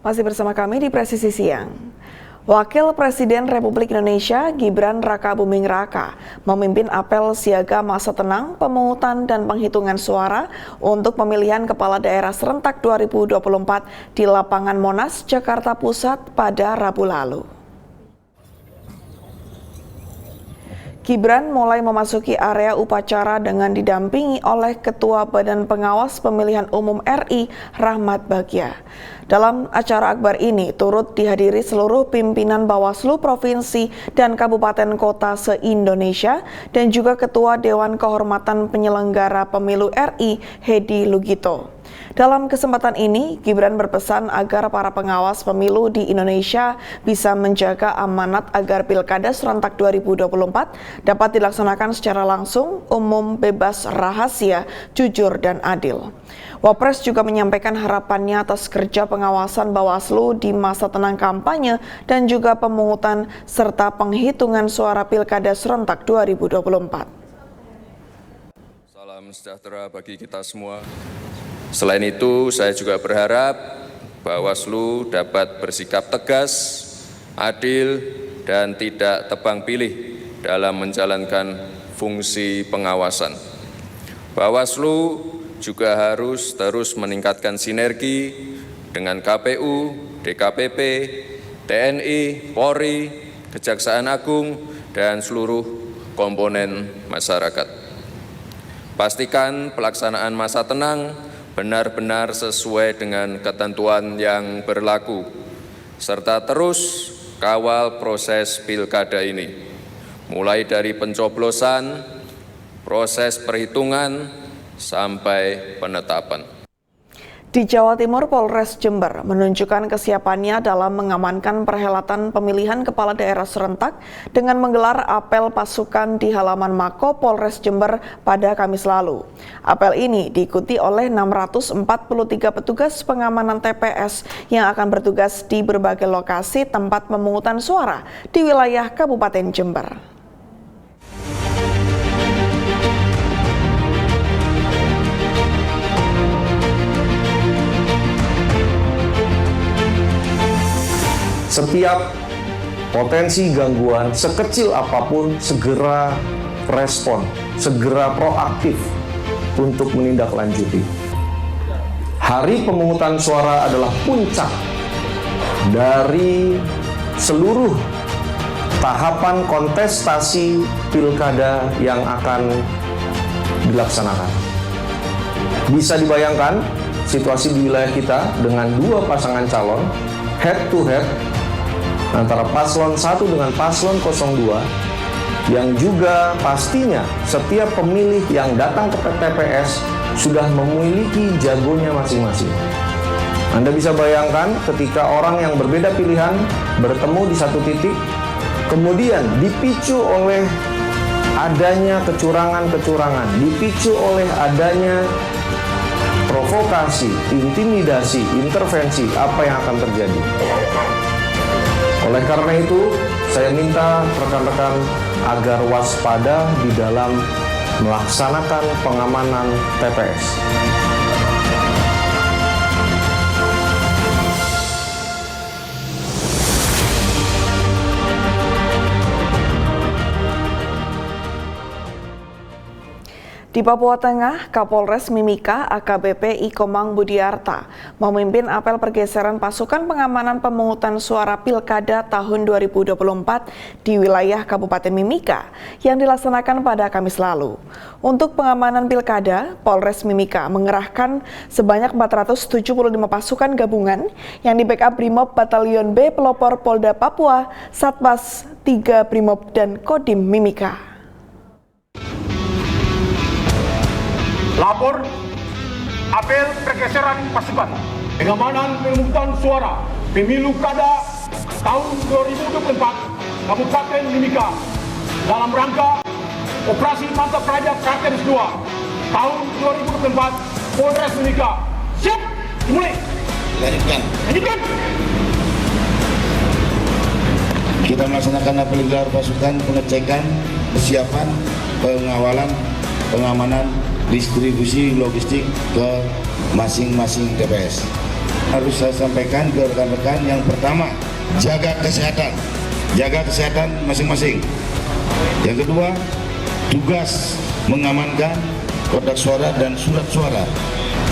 Masih bersama kami di Presisi Siang. Wakil Presiden Republik Indonesia Gibran Rakabuming Raka memimpin apel siaga masa tenang, pemungutan dan penghitungan suara untuk pemilihan kepala daerah serentak 2024 di lapangan Monas, Jakarta Pusat pada Rabu lalu. Gibran mulai memasuki area upacara dengan didampingi oleh Ketua Badan Pengawas Pemilihan Umum RI, Rahmat Bagja. Dalam acara akbar ini turut dihadiri seluruh pimpinan Bawaslu Provinsi dan Kabupaten Kota se-Indonesia dan juga Ketua Dewan Kehormatan Penyelenggara Pemilu RI, Hedi Lugito. Dalam kesempatan ini, Gibran berpesan agar para pengawas pemilu di Indonesia bisa menjaga amanat agar Pilkada serentak 2024 dapat dilaksanakan secara langsung, umum, bebas, rahasia, jujur, dan adil. Wapres juga menyampaikan harapannya atas kerja pengawasan Bawaslu di masa tenang kampanye dan juga pemungutan serta penghitungan suara Pilkada serentak 2024. Salam sejahtera bagi kita semua. Selain itu, saya juga berharap Bawaslu dapat bersikap tegas, adil, dan tidak tebang pilih dalam menjalankan fungsi pengawasan. Bawaslu juga harus terus meningkatkan sinergi dengan KPU, DKPP, TNI, Polri, Kejaksaan Agung, dan seluruh komponen masyarakat. Pastikan pelaksanaan masa tenang benar-benar sesuai dengan ketentuan yang berlaku, serta terus kawal proses pilkada ini, mulai dari pencoblosan, proses perhitungan, sampai penetapan. Di Jawa Timur, Polres Jember menunjukkan kesiapannya dalam mengamankan perhelatan pemilihan kepala daerah serentak dengan menggelar apel pasukan di halaman Mako Polres Jember pada Kamis lalu. Apel ini diikuti oleh 643 petugas pengamanan TPS yang akan bertugas di berbagai lokasi tempat pemungutan suara di wilayah Kabupaten Jember. Setiap potensi gangguan sekecil apapun segera respon, segera proaktif untuk menindaklanjuti. Hari pemungutan suara adalah puncak dari seluruh tahapan kontestasi pilkada yang akan dilaksanakan. Bisa dibayangkan situasi di wilayah kita dengan dua pasangan calon head to head antara paslon 1 dengan paslon 02 yang juga pastinya setiap pemilih yang datang ke TPS sudah memiliki jagonya masing-masing. Anda bisa bayangkan ketika orang yang berbeda pilihan bertemu di satu titik, kemudian dipicu oleh adanya kecurangan-kecurangan, dipicu oleh adanya provokasi, intimidasi, intervensi, apa yang akan terjadi. Oleh karena itu, saya minta rekan-rekan agar waspada di dalam melaksanakan pengamanan TPS. Di Papua Tengah, Kapolres Mimika AKBP Ikomang Budiarta memimpin apel pergeseran pasukan pengamanan pemungutan suara Pilkada tahun 2024 di wilayah Kabupaten Mimika yang dilaksanakan pada Kamis lalu. Untuk pengamanan Pilkada, Polres Mimika mengerahkan sebanyak 475 pasukan gabungan yang di-backup Brimob Batalion B Pelopor Polda Papua, Satpas 3 Brimob dan Kodim Mimika. Lapor apel pergeseran pasukan pengamanan pemungutan suara pemilu kada tahun 2024 Kabupaten Mimika dalam rangka Operasi Mantap Raja Kartens 2 tahun 2024 Polres Mimika. Siap, dimulai. Lanjutkan. Kita melaksanakan apel gelar pasukan, pengecekan, persiapan, pengawalan, pengamanan, distribusi logistik ke masing-masing TPS. Harus saya sampaikan ke rekan-rekan, yang pertama, jaga kesehatan masing-masing. Yang kedua, tugas mengamankan kotak suara dan surat suara,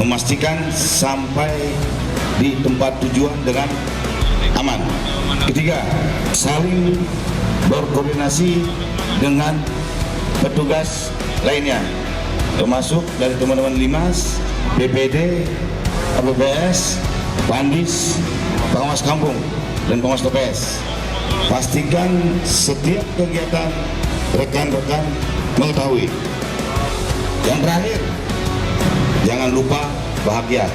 memastikan sampai di tempat tujuan dengan aman. Ketiga, saling berkoordinasi dengan petugas lainnya, termasuk dari teman-teman Limas, BPD, APBS, Pandis, pengawas kampung, dan pengawas TPS. Pastikan setiap kegiatan rekan-rekan mengetahui. Yang terakhir, jangan lupa bahagia.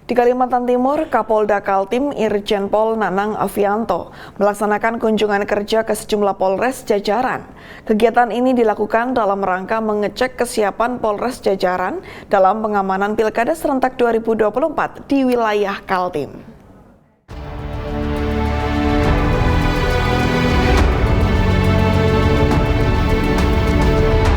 Di Kalimantan Timur, Kapolda Kaltim Irjen Pol Nanang Afianto melaksanakan kunjungan kerja ke sejumlah Polres jajaran. Kegiatan ini dilakukan dalam rangka mengecek kesiapan Polres jajaran dalam pengamanan Pilkada serentak 2024 di wilayah Kaltim.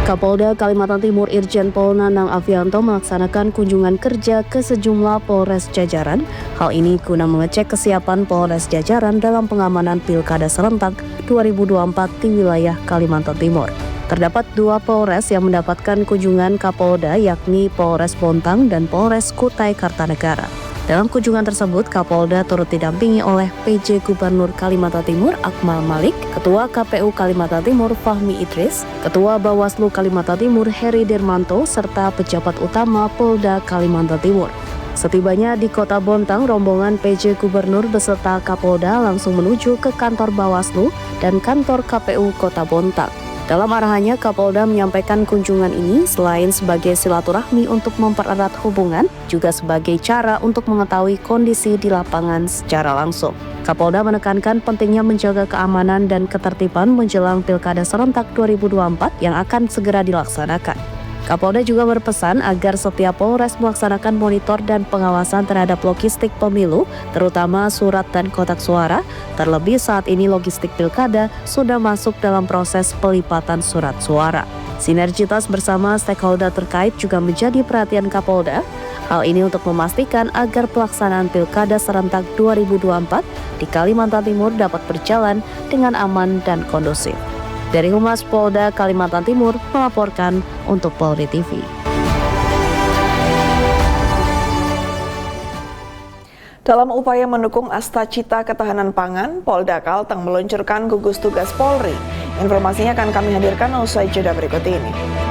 Kapolda Kalimantan Timur Irjen Pol Nanang Afianto melaksanakan kunjungan kerja ke sejumlah Polres jajaran. Hal ini guna mengecek kesiapan Polres jajaran dalam pengamanan Pilkada serentak 2024 di wilayah Kalimantan Timur. Terdapat 2 Polres yang mendapatkan kunjungan Kapolda, yakni Polres Bontang dan Polres Kutai Kartanegara. Dalam kunjungan tersebut, Kapolda turut didampingi oleh PJ Gubernur Kalimantan Timur Akmal Malik, Ketua KPU Kalimantan Timur Fahmi Idris, Ketua Bawaslu Kalimantan Timur Heri Dirmanto, serta pejabat utama Polda Kalimantan Timur. Setibanya di Kota Bontang, rombongan PJ Gubernur beserta Kapolda langsung menuju ke kantor Bawaslu dan kantor KPU Kota Bontang. Dalam arahannya, Kapolda menyampaikan kunjungan ini selain sebagai silaturahmi untuk mempererat hubungan, juga sebagai cara untuk mengetahui kondisi di lapangan secara langsung. Kapolda menekankan pentingnya menjaga keamanan dan ketertiban menjelang Pilkada serentak 2024 yang akan segera dilaksanakan. Kapolda juga berpesan agar setiap Polres melaksanakan monitor dan pengawasan terhadap logistik pemilu, terutama surat dan kotak suara. Terlebih saat ini logistik pilkada sudah masuk dalam proses pelipatan surat suara. Sinergitas bersama stakeholder terkait juga menjadi perhatian Kapolda. Hal ini untuk memastikan agar pelaksanaan Pilkada serentak 2024 di Kalimantan Timur dapat berjalan dengan aman dan kondusif. Dari Humas Polda Kalimantan Timur melaporkan untuk Polri TV. Dalam upaya mendukung Astacita Ketahanan Pangan, Polda Kalteng meluncurkan gugus tugas Polri. Informasinya akan kami hadirkan usai jeda berikut ini.